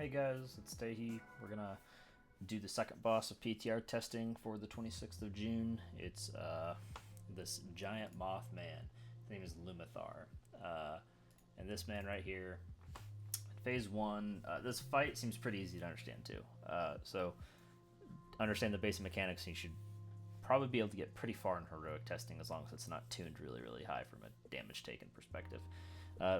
Hey guys, it's Tehi. We're gonna do the second boss of PTR testing for the 26th of June. It's this giant Mothman. His name is Loom'ithar. And this man right here, phase one, this fight seems pretty easy to understand too. So understand the basic mechanics, and you should probably be able to get pretty far in heroic testing as long as it's not tuned really, really high from a damage taken perspective.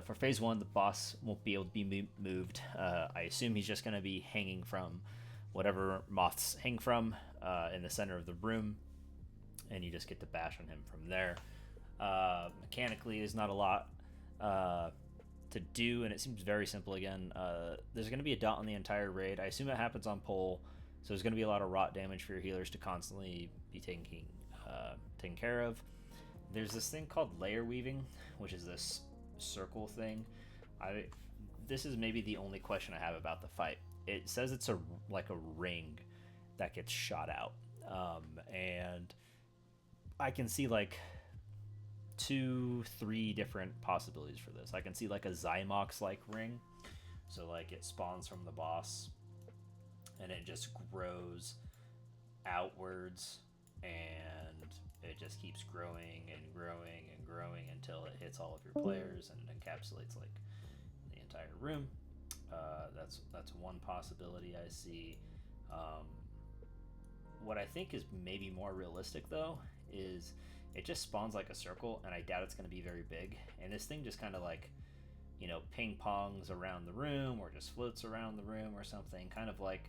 For phase one, the boss won't be able to be moved. I assume he's just going to be hanging from whatever moths hang from in the center of the room, and you just get to bash on him from there. Mechanically, there's not a lot to do, and it seems very simple again. There's going to be a dot on the entire raid. I assume it happens on pull, so there's going to be a lot of rot damage for your healers to constantly be taken care of. There's this thing called layer weaving, which is this circle thing. This is maybe the only question I have about the fight. It says it's like a ring that gets shot out, and I can see like 2-3 different possibilities for this. I can see like a Zymox like ring, so like it spawns from the boss and it just grows outwards, and it just keeps growing and growing and growing until it hits all of your players and encapsulates like the entire room. That's one possibility I see. What I think is maybe more realistic though is it just spawns like a circle, and I doubt it's going to be very big. And this thing just kind of like, ping pongs around the room or just floats around the room or something, kind of like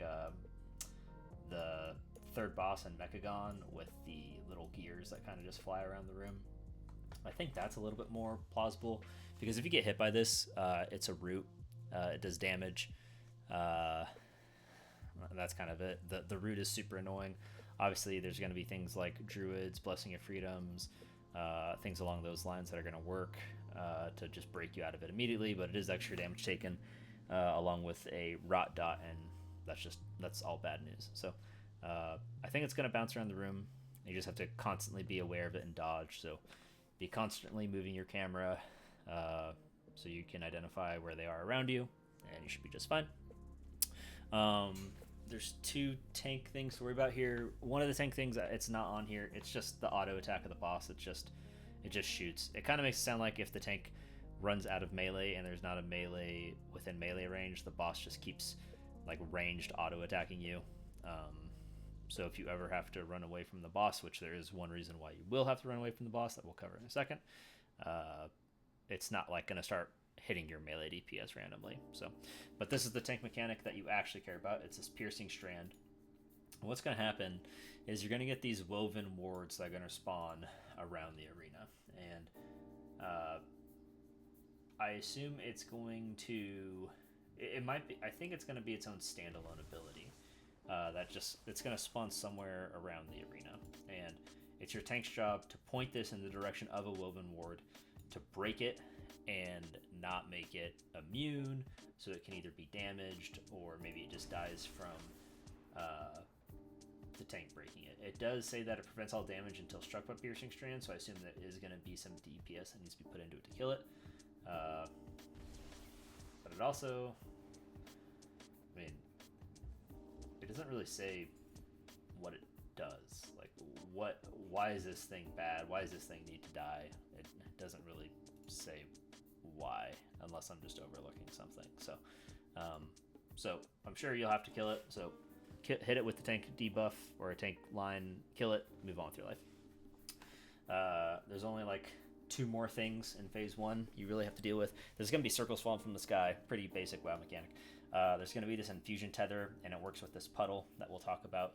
the third boss in Mechagon with the little gears that kind of just fly around the room. I think that's a little bit more plausible, because if you get hit by this, it's a root. It does damage. That's kind of it. The root is super annoying. Obviously, there's going to be things like Druids, Blessing of Freedoms, things along those lines that are going to work to just break you out of it immediately, but it is extra damage taken along with a rot dot, and that's all bad news. So I think it's going to bounce around the room. You just have to constantly be aware of it and dodge. So be constantly moving your camera so you can identify where they are around you, and you should be just fine. There's 2 tank things to worry about here. One of the tank things, it's not on here. It's just the auto attack of the boss. It just shoots. It kind of makes it sound like if the tank runs out of melee and there's not a melee within melee range, the boss just keeps like ranged auto attacking you. So if you ever have to run away from the boss, which there is one reason why you will have to run away from the boss that we'll cover in a second, it's not like going to start hitting your melee DPS randomly. So, but this is the tank mechanic that you actually care about. It's this piercing strand. And what's going to happen is you're going to get these woven wards that are going to spawn around the arena, and I assume it's going to. It might be. I think it's going to be its own standalone ability. It's going to spawn somewhere around the arena, and it's your tank's job to point this in the direction of a woven ward, to break it and not make it immune, so it can either be damaged or maybe it just dies from the tank breaking it. It does say that it prevents all damage until struck by piercing strand, so I assume that is going to be some DPS that needs to be put into it to kill it. But it also, it doesn't really say what it does. Like, why is this thing bad? Why does this thing need to die? It doesn't really say why, unless I'm just overlooking something. So I'm sure you'll have to kill it. So hit it with the tank debuff or a tank line, kill it, move on with your life. There's only like 2 more things in phase 1 you really have to deal with. There's going to be circles falling from the sky, pretty basic WoW mechanic. There's going to be this infusion tether, and it works with this puddle that we'll talk about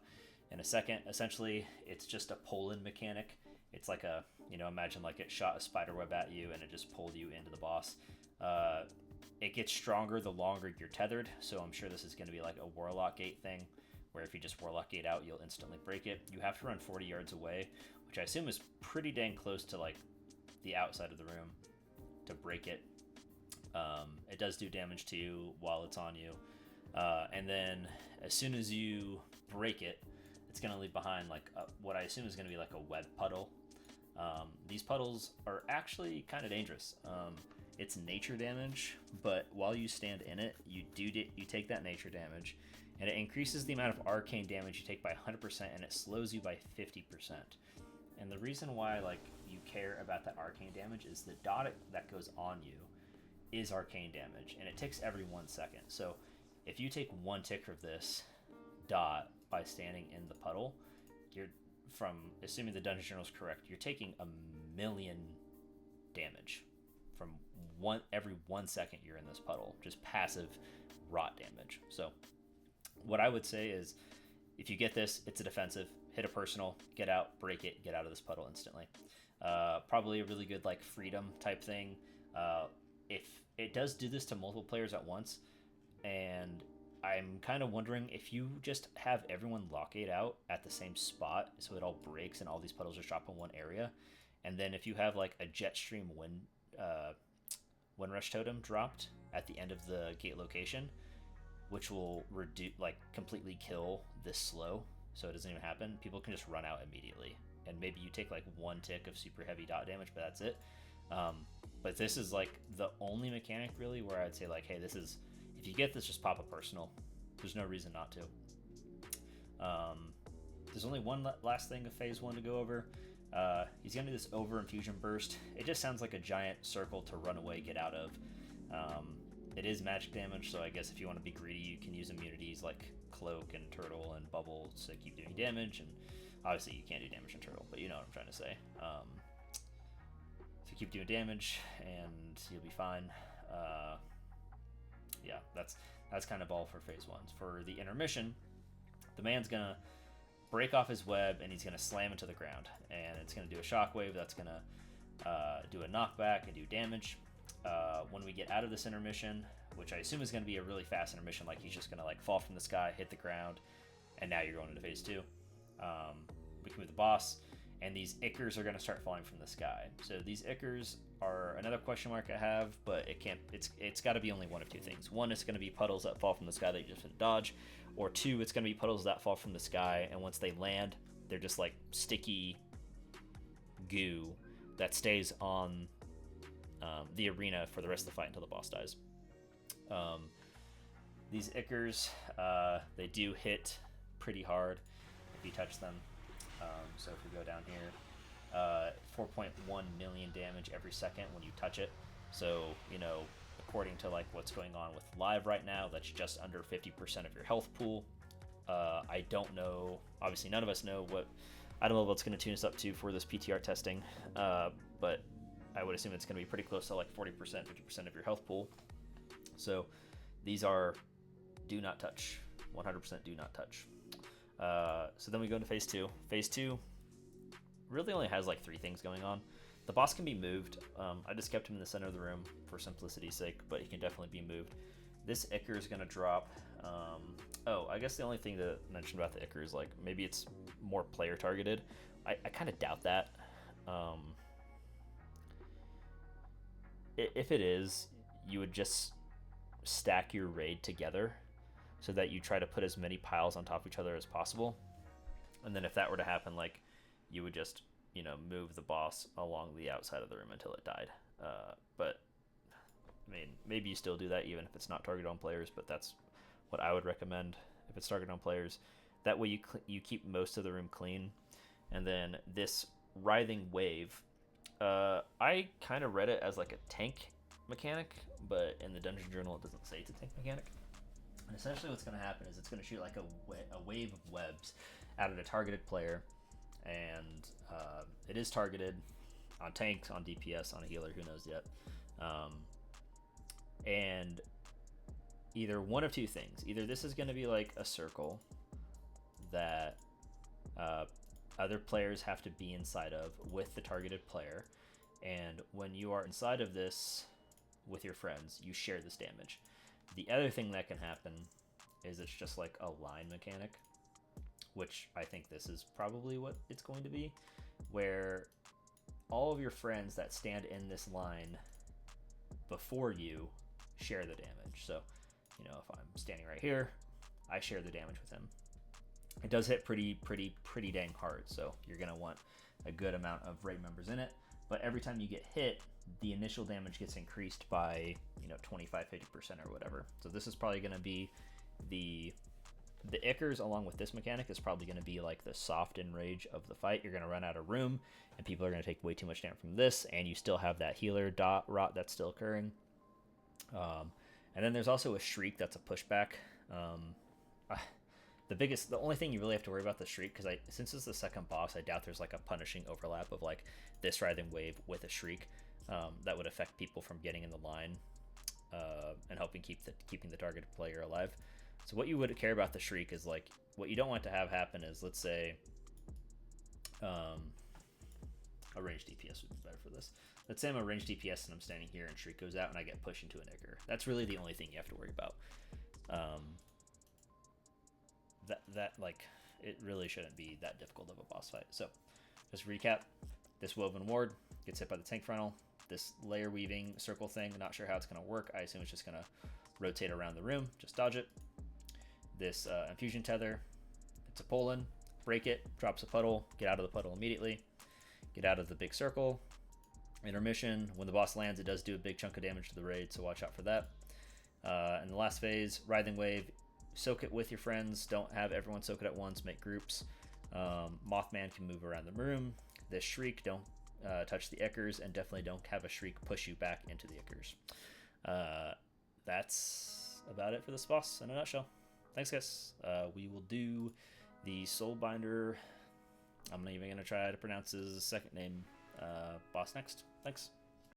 in a second. Essentially, it's just a pull-in mechanic. It's like imagine like it shot a spider web at you and it just pulled you into the boss. It gets stronger the longer you're tethered, so I'm sure this is going to be like a Warlock Gate thing, where if you just Warlock Gate out, you'll instantly break it. You have to run 40 yards away, which I assume is pretty dang close to like the outside of the room to break it. It does do damage to you while it's on you, and then as soon as you break it, it's going to leave behind like what I assume is going to be like a web puddle. These puddles are actually kind of dangerous. It's nature damage, but while you stand in it, you take that nature damage, and it increases the amount of arcane damage you take by 100%, and it slows you by 50%. And the reason why like you care about that arcane damage is the dot that goes on you is arcane damage, and it ticks every 1 second. So if you take 1 tick of this dot by standing in the puddle, you're from assuming the dungeon journal is correct, you're taking 1,000,000 damage from every 1 second you're in this puddle, just passive rot damage. So what I would say is, if you get this, it's a defensive. Hit a personal, get out, break it, get out of this puddle instantly. Probably a really good like freedom type thing. If it does do this to multiple players at once, and I'm kind of wondering if you just have everyone lockade out at the same spot so it all breaks and all these puddles just drop in one area, and then if you have like a Jetstream wind rush totem dropped at the end of the gate location, which will completely kill this slow so it doesn't even happen, people can just run out immediately, and maybe you take like 1 tick of super heavy dot damage, but that's it. But this is like the only mechanic really where I'd say like, hey, this is, if you get this, just pop a personal. There's no reason not to. There's only one last thing of phase 1 to go over. He's gonna do this over infusion burst. It just sounds like a giant circle to run away, get out of. It is magic damage, so I guess if you want to be greedy, you can use immunities like Cloak and Turtle and Bubble to keep doing damage. And obviously you can't do damage in Turtle, but you know what I'm trying to say. So keep doing damage and you'll be fine. Yeah, that's kind of all for phase 1. For the intermission, the man's gonna break off his web and he's gonna slam into the ground, and it's gonna do a shockwave that's gonna do a knockback and do damage. When we get out of this intermission, which I assume is going to be a really fast intermission, like he's just going to like fall from the sky, hit the ground, and now you're going into phase 2. We can move the boss, and these Ichors are going to start falling from the sky. So these Ichors are another question mark I have, but it's got to be only one of two things. One, it's going to be puddles that fall from the sky that you just have to dodge, or two, it's going to be puddles that fall from the sky, and once they land, they're just like sticky goo that stays on the arena for the rest of the fight until the boss dies. These Ichors, they do hit pretty hard if you touch them. So if we go down here, 4.1 million damage every second when you touch it. So, you know, according to like what's going on with live right now, that's just under 50% of your health pool. I don't know, obviously none of us know I don't know what's going to tune us up to for this PTR testing, but I would assume it's going to be pretty close to like 40%, 50% of your health pool. So these are do not touch, 100% do not touch. So then we go into phase 2. Phase 2 really only has like 3 things going on. The boss can be moved. I just kept him in the center of the room for simplicity's sake, but he can definitely be moved. This Ichor is going to drop. I guess the only thing to mention about the Ichor is like maybe it's more player targeted. I kind of doubt that. If it is, you would just stack your raid together so that you try to put as many piles on top of each other as possible. And then if that were to happen, like you would just, you know, move the boss along the outside of the room until it died. But I mean, maybe you still do that even if it's not targeted on players, but that's what I would recommend if it's targeted on players. That way you keep most of the room clean. And then this writhing wave, I kind of read it as like a tank mechanic, but in the dungeon journal it doesn't say it's a tank mechanic. And essentially what's going to happen is it's going to shoot like a wave of webs out at a targeted player, and it is targeted on tanks, on DPS, on a healer, who knows yet. And either one of two things. Either this is going to be like a circle that other players have to be inside of with the targeted player, and when you are inside of this with your friends, you share this damage. The other thing that can happen is it's just like a line mechanic, which I think this is probably what it's going to be, where all of your friends that stand in this line before you share the damage. So, you know, if I'm standing right here, I share the damage with him. It does hit pretty dang hard, so you're going to want a good amount of raid members in it. but every time you get hit, the initial damage gets increased by 25-50% or whatever. So this is probably going to be the Ickers, along with this mechanic, is probably going to be like the soft enrage of the fight. You're going to run out of room, and people are going to take way too much damage from this, and you still have that healer dot rot that's still occurring. And then there's also a shriek that's a pushback. The only thing you really have to worry about the shriek, because since it's the second boss, I doubt there's like a punishing overlap of like this writhing wave with a shriek that would affect people from getting in the line and helping keeping the targeted player alive. So what you would care about the shriek is like what you don't want to have happen is, let's say, a ranged DPS would be better for this. Let's say I'm a ranged DPS and I'm standing here and shriek goes out and I get pushed into an Icker. That's really the only thing you have to worry about. That like it really shouldn't be that difficult of a boss fight. So just recap: this woven ward gets hit by the tank frontal. This layer weaving circle thing, not sure how it's going to work. I assume it's just going to rotate around the room. Just dodge it. This infusion tether, it's a pull-in. Break it, drops a puddle, get out of the puddle immediately. Get out of the big circle. Intermission, when the boss lands, it does do a big chunk of damage to the raid, so watch out for that. In the last phase, Writhing Wave, soak it with your friends. Don't have everyone soak it at once, make groups. Mothman can move around the room. This Shriek, don't touch the Ickers, and definitely don't have a Shriek push you back into the Ickers. That's about it for this boss in a nutshell. Thanks, guys. We will do the Soulbinder. I'm not even going to try to pronounce his second name boss next. Thanks.